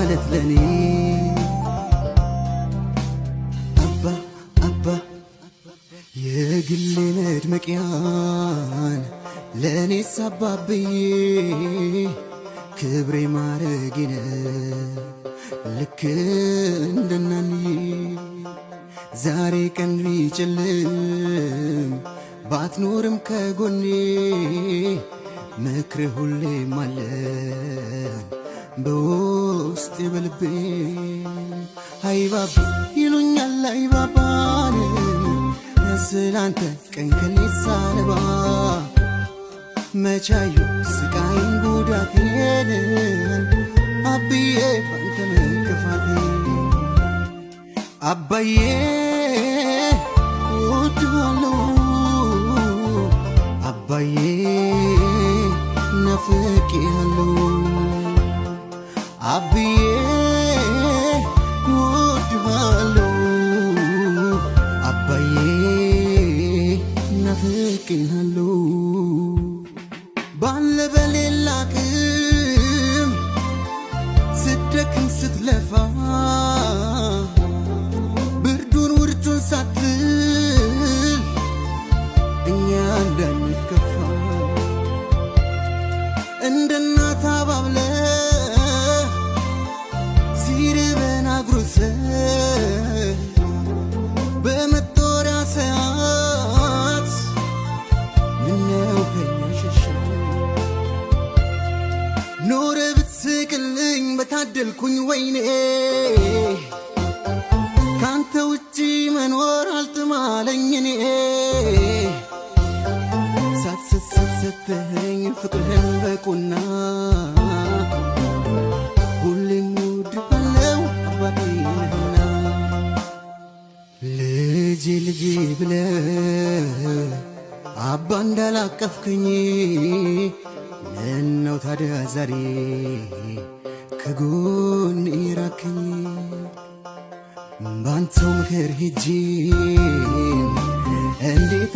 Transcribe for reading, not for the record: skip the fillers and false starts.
ማለት ለኔ አባ የግሌ መድመቂያን ለኔስ አባብዬ ክብሬ ማረጌነ ልክ እንደናንዬ ዛሬ ቀን ቢጨልም ባትኖርም ከጎኔ ምክር ሁሌም አለን በውስጤ በልቤ አይባባ ይሉኛል አይባባን ስላንተ ቀን ከሌት ሳነባ መቻዩ ስቃይን ጉዳቴን አብዬ ባንተ መከፋቴ አባዬ ወድሃለሁ አባዬ ናፍቄሃለሁ አብዬ ወድሃለሁ አባዬ ናፍቄሃለሁ ባለ በሌላ ቅም ስትደክም ስትለፋ ብርዱን ውርጩን ሳትል እኛ እንዳንከፋ እንደ እናት አባብለ ሲርበን አጉርሰ በመጦሪያ ሰዓት ምነው ከኛ ሸሸ ኖረ ብትስቅልኝ በታደልኩኝ ወይኔ ካንተ ውጪ መኖር አልጥማለኝ እኔ ሳትሰተኸኝ ፍቅርህን በቁና ሁሌም እወድሃለሁ አባቴ ነህና ልጄ ብለህ አባ እንዳላቀፍከኝ ምነው ታዲያ ዛሬ ከጎን ራከኝ ባንተው ምክር ሄጄ እንዴት